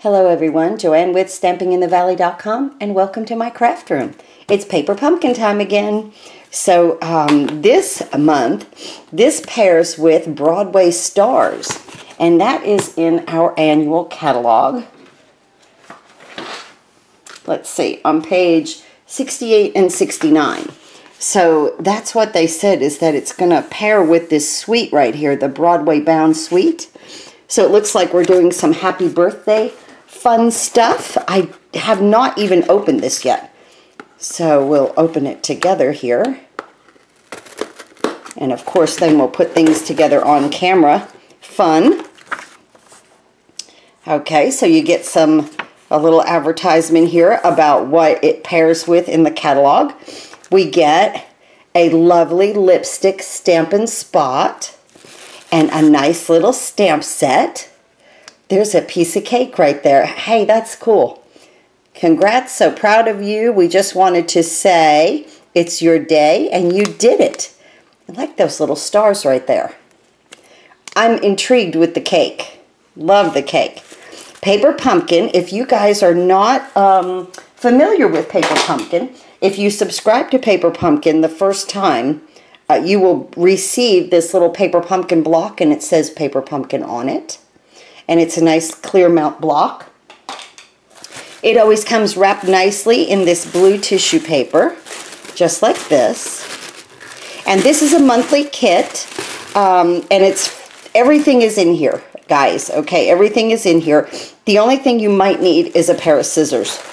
Hello everyone, Joanne with StampingInTheValley.com and welcome to my craft room. It's paper pumpkin time again. So this month, this pairs with Broadway Stars, and that is in our annual catalog. Let's see, on page 68 and 69. So that's what they said, is that it's going to pair with this suite right here, the Broadway Bound suite. So it looks like we're doing some happy birthday fun stuff. I have not even opened this yet. So we'll open it together here. And of course then we'll put things together on camera. Fun. Okay, so you get a little advertisement here about what it pairs with in the catalog. We get a lovely lipstick Stampin' Spot and a nice little stamp set. There's a piece of cake right there. Hey, that's cool. Congrats, so proud of you. We just wanted to say it's your day and you did it. I like those little stars right there. I'm intrigued with the cake. Love the cake. Paper pumpkin, if you guys are not familiar with paper pumpkin, if you subscribe to paper pumpkin the first time, you will receive this little paper pumpkin block and it says paper pumpkin on it. And it's a nice clear mount block. It always comes wrapped nicely in this blue tissue paper, just like this. And this is a monthly kit, and everything is in here, guys. Okay, everything is in here. The only thing you might need is a pair of scissors.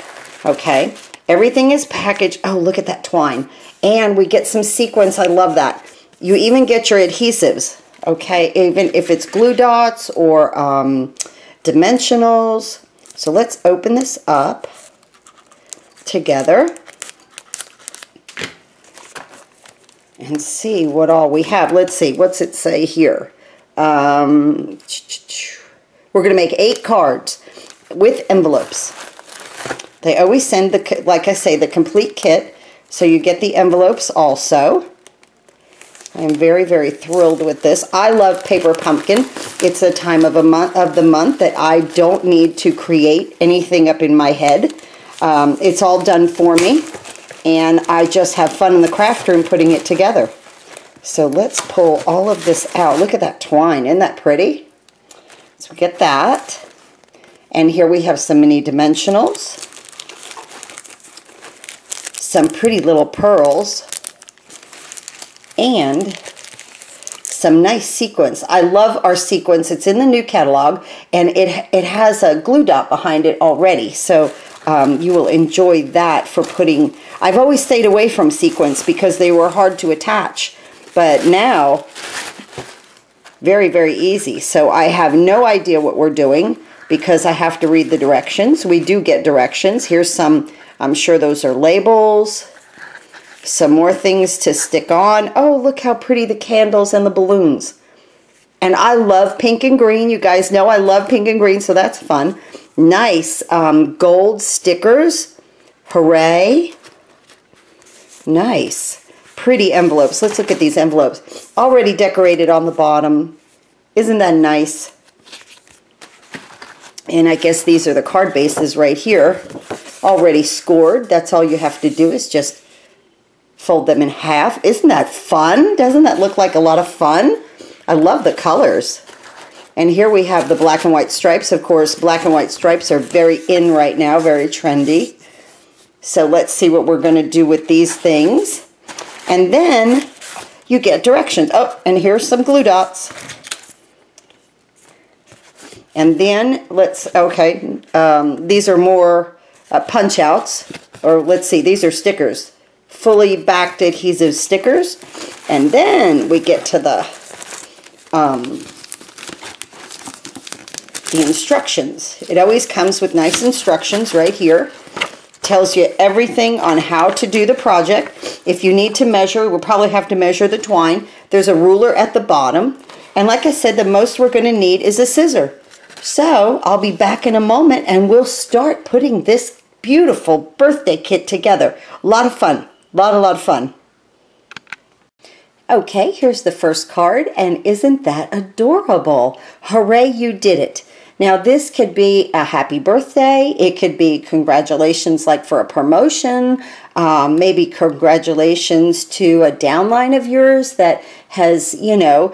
Okay, everything is packaged. Oh, look at that twine. And we get some sequins. I love that. You even get your adhesives. Okay, even if it's glue dots or dimensionals. So let's open this up together and see what all we have. Let's see, what's it say here? We're going to make 8 cards with envelopes. They always send, like I say, the complete kit, so you get the envelopes also. I am very, very thrilled with this. I love paper pumpkin. It's a time of the month that I don't need to create anything up in my head. It's all done for me, and I just have fun in the craft room putting it together. So let's pull all of this out. Look at that twine. Isn't that pretty? So we get that. And here we have some mini dimensionals. Some pretty little pearls. And some nice sequins. I love our sequins. It's in the new catalog, and it has a glue dot behind it already. So you will enjoy that for putting. I've always stayed away from sequins because they were hard to attach. But now, very, very easy. So I have no idea what we're doing because I have to read the directions. We do get directions. Here's some, I'm sure those are labels. Some more things to stick on. Oh, look how pretty the candles and the balloons. And I love pink and green. You guys know I love pink and green, so that's fun. Nice gold stickers. Hooray. Nice. Pretty envelopes. Let's look at these envelopes. Already decorated on the bottom. Isn't that nice? And I guess these are the card bases right here. Already scored. That's all you have to do is just fold them in half. Isn't that fun? Doesn't that look like a lot of fun? I love the colors. And here we have the black and white stripes. Of course, black and white stripes are very in right now, very trendy. So let's see what we're going to do with these things. And then you get directions. Oh, and here's some glue dots. And then okay, these are more punch outs. Or let's see, these are stickers. Fully backed adhesive stickers, and then we get to the instructions. It always comes with nice instructions right here. Tells you everything on how to do the project. If you need to measure, we'll probably have to measure the twine. There's a ruler at the bottom, and like I said, the most we're going to need is a scissor. So I'll be back in a moment, and we'll start putting this beautiful birthday kit together. A lot of fun. A lot of fun. Okay, here's the first card, and isn't that adorable? Hooray, you did it. Now this could be a happy birthday, it could be congratulations like for a promotion, maybe congratulations to a downline of yours that has, you know,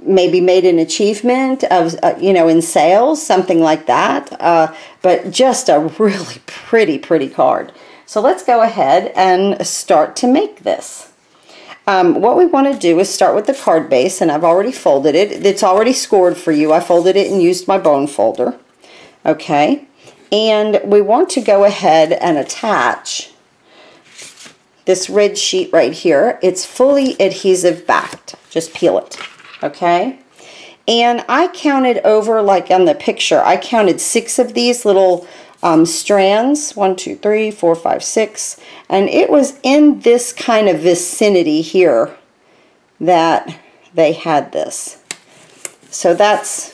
maybe made an achievement of, you know, in sales, something like that. But just a really pretty card. So let's go ahead and start to make this. What we want to do is start with the card base, and I've already folded it. It's already scored for you. I folded it and used my bone folder. Okay, and we want to go ahead and attach this red sheet right here. It's fully adhesive backed. Just peel it. Okay, and I counted over, like on the picture, I counted 6 of these little strands, 1, 2, 3, 4, 5, 6, and it was in this kind of vicinity here that they had this. So that's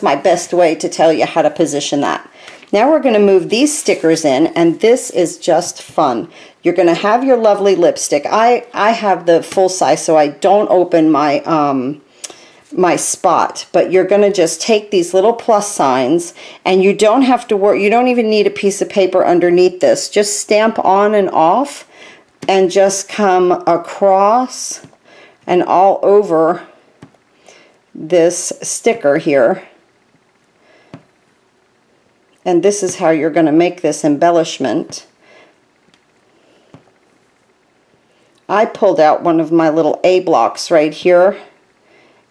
my best way to tell you how to position that. Now we're going to move these stickers in, and this is just fun. You're going to have your lovely lipstick. I have the full size, so I don't open my my spot, but you're going to just take these little plus signs, and you don't have to work, you don't even need a piece of paper underneath this. Just stamp on and off and just come across and all over this sticker here. And this is how you're going to make this embellishment. I pulled out one of my little A blocks right here,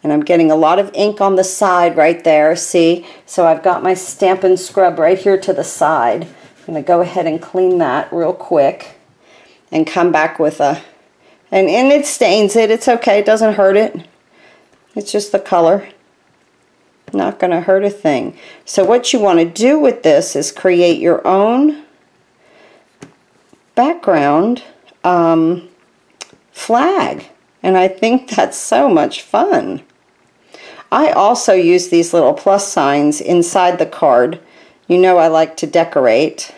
and I'm getting a lot of ink on the side right there, see? So I've got my Stampin' Scrub right here to the side. I'm going to go ahead and clean that real quick and come back with a, and it stains it, it's okay, it doesn't hurt it. It's just the color. Not going to hurt a thing. So what you want to do with this is create your own background flag. And I think that's so much fun. I also use these little plus signs inside the card. You know I like to decorate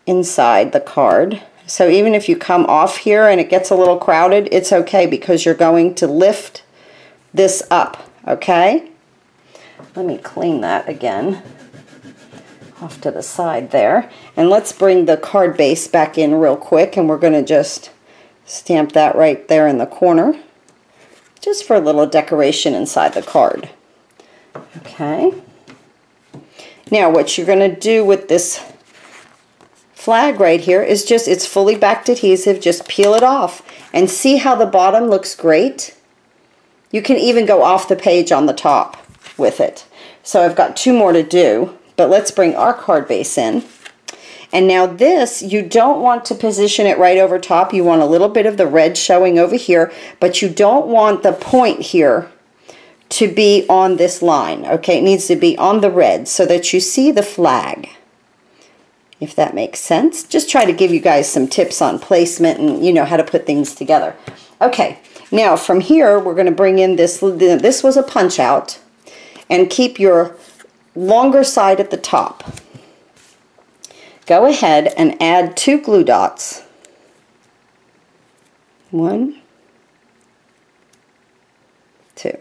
inside the card. So even if you come off here and it gets a little crowded, it's okay because you're going to lift this up, okay? Let me clean that again off to the side there. And let's bring the card base back in real quick, and we're going to just stamp that right there in the corner, just for a little decoration inside the card. Okay. Now what you're going to do with this flag right here is just, it's fully backed adhesive, just peel it off and see how the bottom looks great. You can even go off the page on the top with it. So I've got 2 more to do, but let's bring our card base in. And now this, you don't want to position it right over top. You want a little bit of the red showing over here, but you don't want the point here to be on this line. Okay, it needs to be on the red so that you see the flag, if that makes sense. Just try to give you guys some tips on placement and, you know, how to put things together. Okay, now from here, we're going to bring in this was a punch out, and keep your longer side at the top. Go ahead and add 2 glue dots. 1, 2.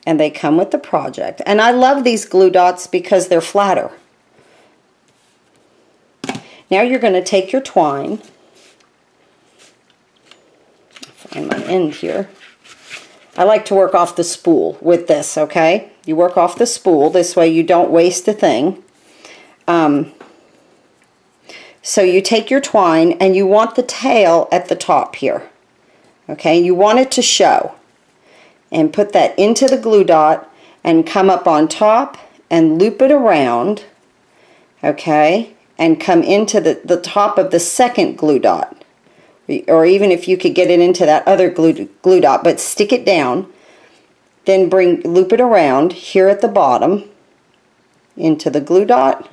And they come with the project. And I love these glue dots because they're flatter. Now you're going to take your twine. Find my end here. I like to work off the spool with this, okay? You work off the spool. This way you don't waste a thing. So you take your twine and you want the tail at the top here. Okay, you want it to show. And put that into the glue dot and come up on top and loop it around. Okay, and come into the top of the second glue dot. Or even if you could get it into that other glue dot, but stick it down. Then loop it around here at the bottom into the glue dot.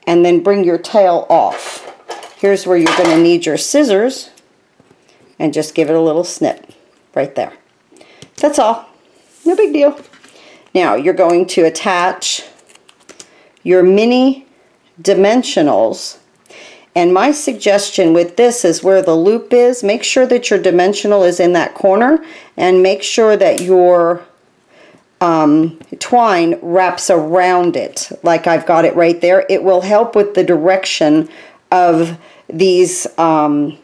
And then bring your tail off. Here's where you're going to need your scissors and just give it a little snip right there. That's all. No big deal. Now you're going to attach your mini dimensionals, and my suggestion with this is where the loop is, make sure that your dimensional is in that corner, and make sure that your twine wraps around it, like I've got it right there, it will help with the direction of these, of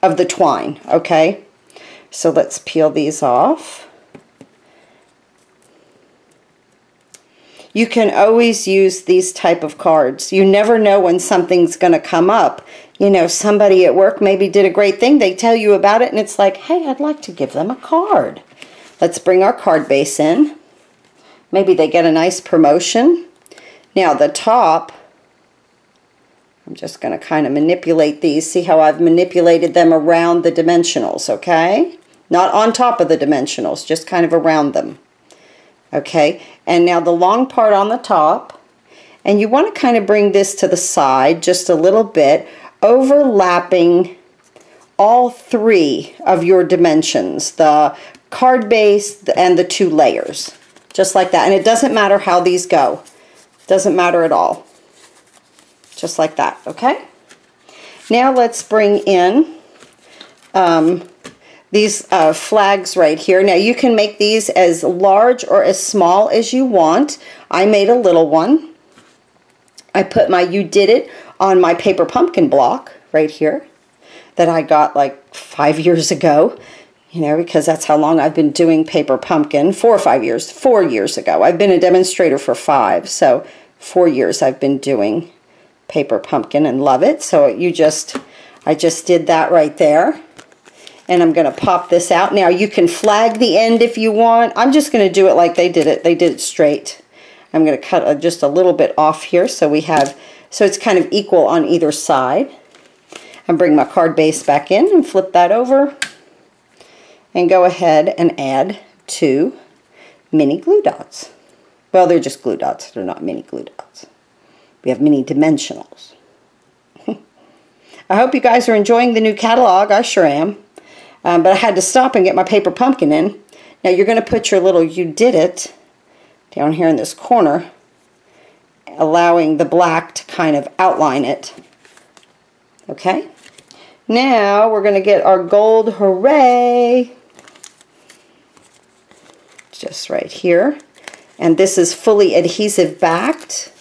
the twine, okay? So let's peel these off. You can always use these type of cards. You never know when something's going to come up. You know, somebody at work maybe did a great thing. They tell you about it and it's like, hey, I'd like to give them a card. Let's bring our card base in. Maybe they get a nice promotion. Now the top, I'm just going to kind of manipulate these. See how I've manipulated them around the dimensionals, okay? Not on top of the dimensionals, just kind of around them. Okay, and now the long part on the top, and you want to kind of bring this to the side just a little bit, overlapping all three of your dimensions, the card base and the two layers, just like that. And it doesn't matter how these go, doesn't matter at all, just like that. Okay, now let's bring in these flags right here. Now you can make these as large or as small as you want. I made a little one. I put my You Did It on my paper pumpkin block right here that I got like 5 years ago, you know, because that's how long I've been doing paper pumpkin. 4 or 5 years, 4 years ago. I've been a demonstrator for 5, so 4 years I've been doing paper pumpkin and love it. So I just did that right there. And I'm going to pop this out. Now you can flag the end if you want. I'm just going to do it like they did it. They did it straight. I'm going to cut just a little bit off here so it's kind of equal on either side. And bring my card base back in and flip that over. And go ahead and add 2 mini glue dots. Well, they're just glue dots. They're not mini glue dots. We have mini dimensionals. I hope you guys are enjoying the new catalog. I sure am. But I had to stop and get my paper pumpkin in. Now you're going to put your little You Did It down here in this corner, allowing the black to kind of outline it. Okay? Now we're going to get our gold hooray. Just right here. And this is fully adhesive backed.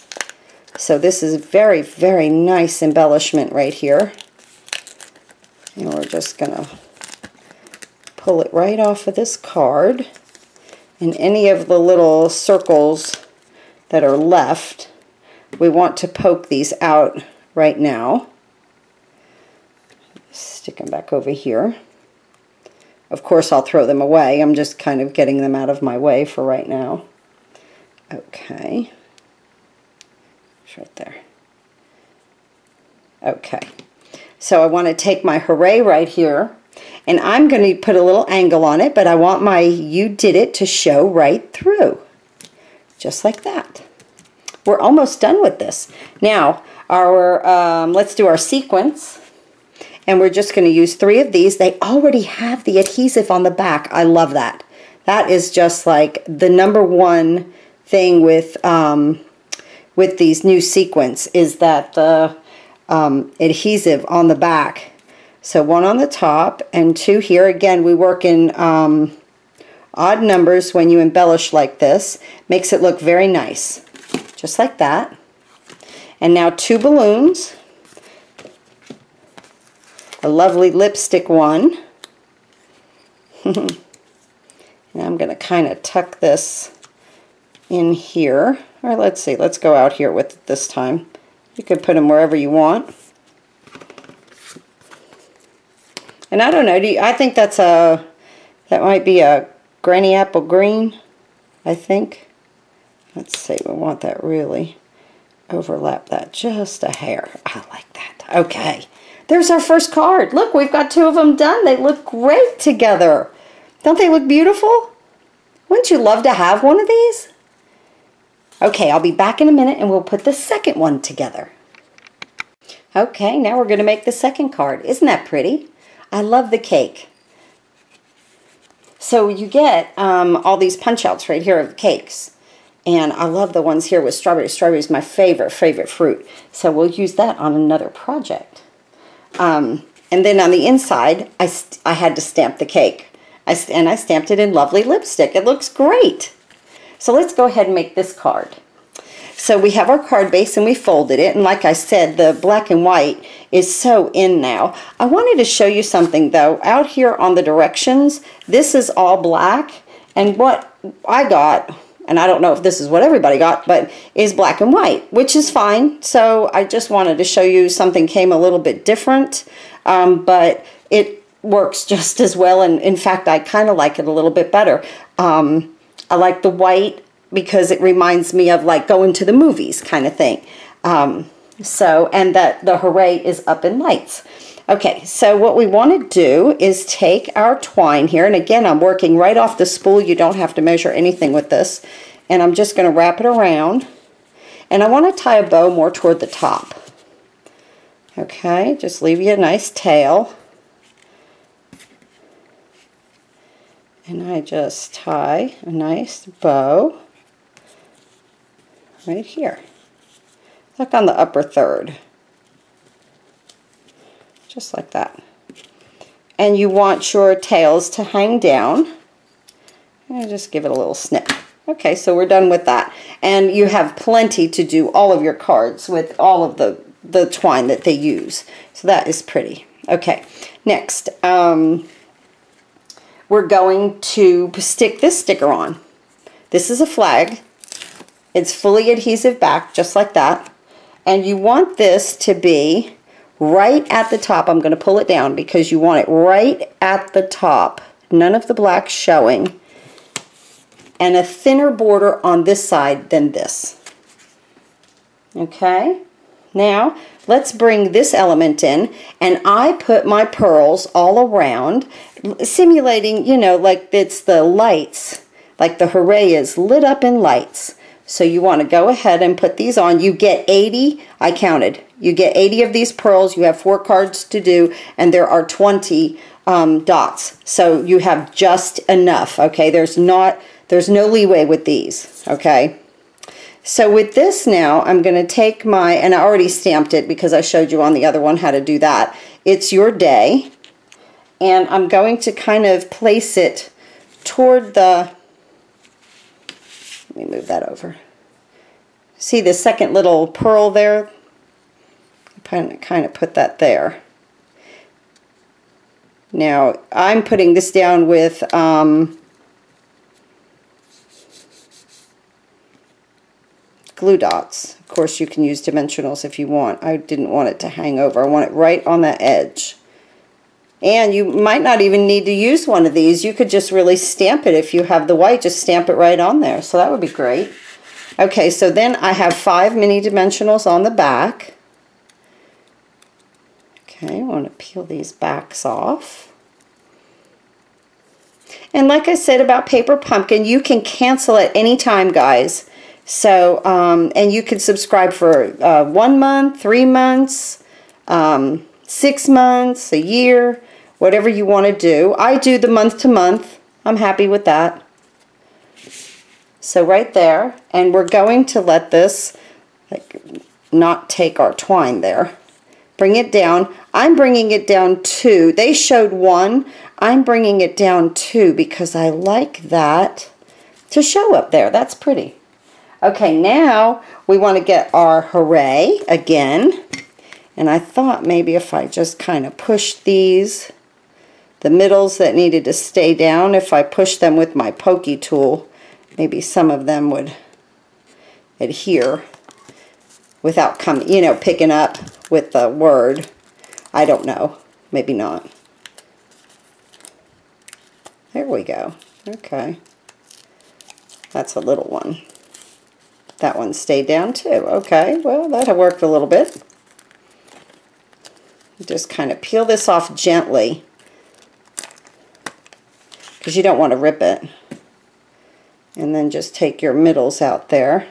So this is very, very nice embellishment right here. And we're just going to pull it right off of this card, and any of the little circles that are left, we want to poke these out right now. Stick them back over here. Of course I'll throw them away. I'm just kind of getting them out of my way for right now. Okay. It's right there. Okay. So I want to take my hooray right here, and I'm going to put a little angle on it, but I want my You Did It to show right through. Just like that. We're almost done with this. Now, let's do our sequence. And we're just going to use 3 of these. They already have the adhesive on the back. I love that. That is just like the #1 thing with these new sequins, is that the adhesive on the back. So 1 on the top and 2 here. Again, we work in odd numbers when you embellish like this. Makes it look very nice. Just like that. And now 2 balloons. A lovely lipstick one. And I'm going to kind of tuck this in here. Or let's see, let's go out here with it this time. You can put them wherever you want. And I don't know, I think that might be a granny apple green, I think. Let's see, we want that really overlap that just a hair. I like that. Okay, there's our first card. Look, we've got 2 of them done. They look great together. Don't they look beautiful? Wouldn't you love to have one of these? Okay, I'll be back in a minute and we'll put the second one together. Okay, now we're going to make the second card. Isn't that pretty? I love the cake. So you get all these punch outs right here of cakes. And I love the ones here with strawberry. Strawberry is my favorite fruit. So we'll use that on another project. And then on the inside, I had to stamp the cake. And I stamped it in lovely lipstick. It looks great. So let's go ahead and make this card. So we have our card base and we folded it, and like I said, the black and white is so in now. I wanted to show you something though. Out here on the directions, this is all black, and what I got, and I don't know if this is what everybody got, but is black and white, which is fine. So I just wanted to show you something came a little bit different, but it works just as well, and in fact I kind of like it a little bit better. I like the white because it reminds me of like going to the movies kind of thing. And that the hooray is up in lights. Okay, so what we want to do is take our twine here, and again I'm working right off the spool. You don't have to measure anything with this, and I'm just going to wrap it around, and I want to tie a bow more toward the top. Okay, just leave you a nice tail, and I just tie a nice bow right here, like on the upper third, just like that. And you want your tails to hang down, and just give it a little snip. Okay, so we're done with that, and you have plenty to do all of your cards with all of the twine that they use, so that is pretty. Okay, next we're going to stick this sticker on. This is a flag. It's fully adhesive back, just like that. And you want this to be right at the top. I'm going to pull it down because you want it right at the top. None of the black showing. And a thinner border on this side than this. Okay? Now, let's bring this element in. And I put my pearls all around, simulating, you know, like it's the lights. Like the hooray is lit up in lights. So you want to go ahead and put these on. You get 80, I counted. You get 80 of these pearls. You have 4 cards to do, and there are 20 dots. So you have just enough, okay? There's no leeway with these, okay? So with this now, I'm going to take my, and I already stamped it because I showed you on the other one how to do that. It's Your Day. And I'm going to kind of place it toward the, let me move that over. See the second little pearl there? Kind of put that there. Now, I'm putting this down with glue dots. Of course, you can use dimensionals if you want. I didn't want it to hang over. I want it right on that edge. And you might not even need to use one of these. You could just really stamp it. If you have the white, just stamp it right on there. So that would be great. Okay, so then I have 5 mini dimensionals on the back. Okay, I want to peel these backs off. And like I said about Paper Pumpkin, you can cancel at any time, guys. So, and you can subscribe for 1 month, 3 months, 6 months, a year, whatever you want to do. I do the month to month. I'm happy with that. So right there, and we're going to let this not take our twine there. Bring it down. I'm bringing it down 2. They showed 1. I'm bringing it down 2 because I like that to show up there. That's pretty. Okay, now we want to get our hooray again. And I thought maybe if I just kind of push these, the middles that needed to stay down, if I push them with my pokey tool, maybe some of them would adhere without coming, you know, picking up with the word. I don't know. Maybe not. There we go. Okay. That's a little one. That one stayed down too. Okay, well, that worked a little bit. Just kind of peel this off gently because you don't want to rip it. And then just take your middles out there.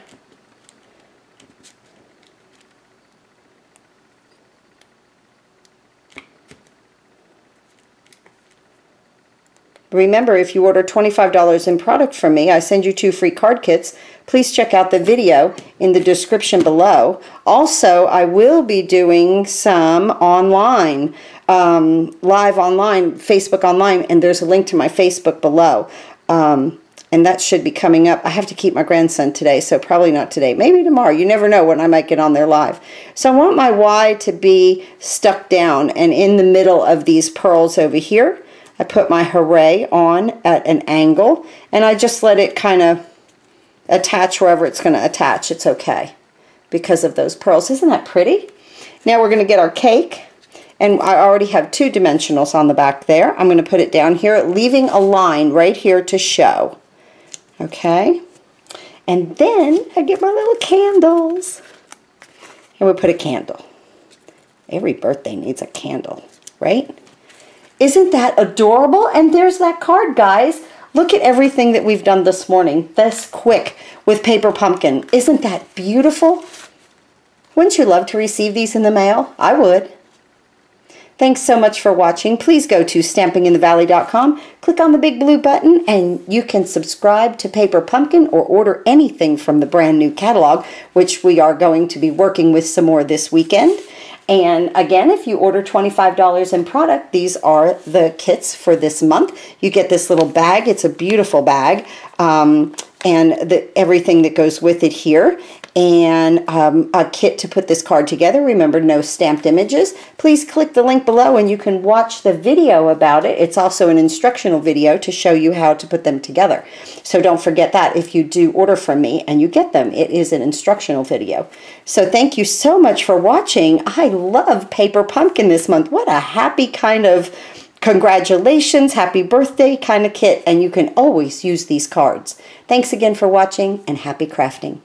Remember, if you order $25 in product from me, I send you 2 free card kits. Please check out the video in the description below. Also, I will be doing some online, live online, Facebook online, and there's a link to my Facebook below. And that should be coming up. I have to keep my grandson today, so probably not today. Maybe tomorrow. You never know when I might get on there live. So I want my Y to be stuck down, and in the middle of these pearls over here, I put my hooray on at an angle, and I just let it kind of attach wherever it's going to attach. It's okay because of those pearls. Isn't that pretty? Now we're going to get our cake. And I already have 2 dimensionals on the back there. I'm going to put it down here, leaving a line right here to show. Okay? And then I get my little candles. And we put a candle. Every birthday needs a candle, right? Isn't that adorable? And there's that card, guys. Look at everything that we've done this morning, this quick, with paper pumpkin. Isn't that beautiful? Wouldn't you love to receive these in the mail? I would. Thanks so much for watching. Please go to stampinginthevalley.com, click on the big blue button, and you can subscribe to Paper Pumpkin or order anything from the brand new catalog, which we are going to be working with some more this weekend. And again, if you order $25 in product, these are the kits for this month. You get this little bag. It's a beautiful bag. And everything that goes with it here, and a kit to put this card together. Remember, no stamped images. Please click the link below and you can watch the video about it. It's also an instructional video to show you how to put them together. So don't forget that if you do order from me and you get them, it is an instructional video. So thank you so much for watching. I love Paper Pumpkin this month. What a happy kind of congratulations, happy birthday kind of kit, and you can always use these cards. Thanks again for watching, and happy crafting.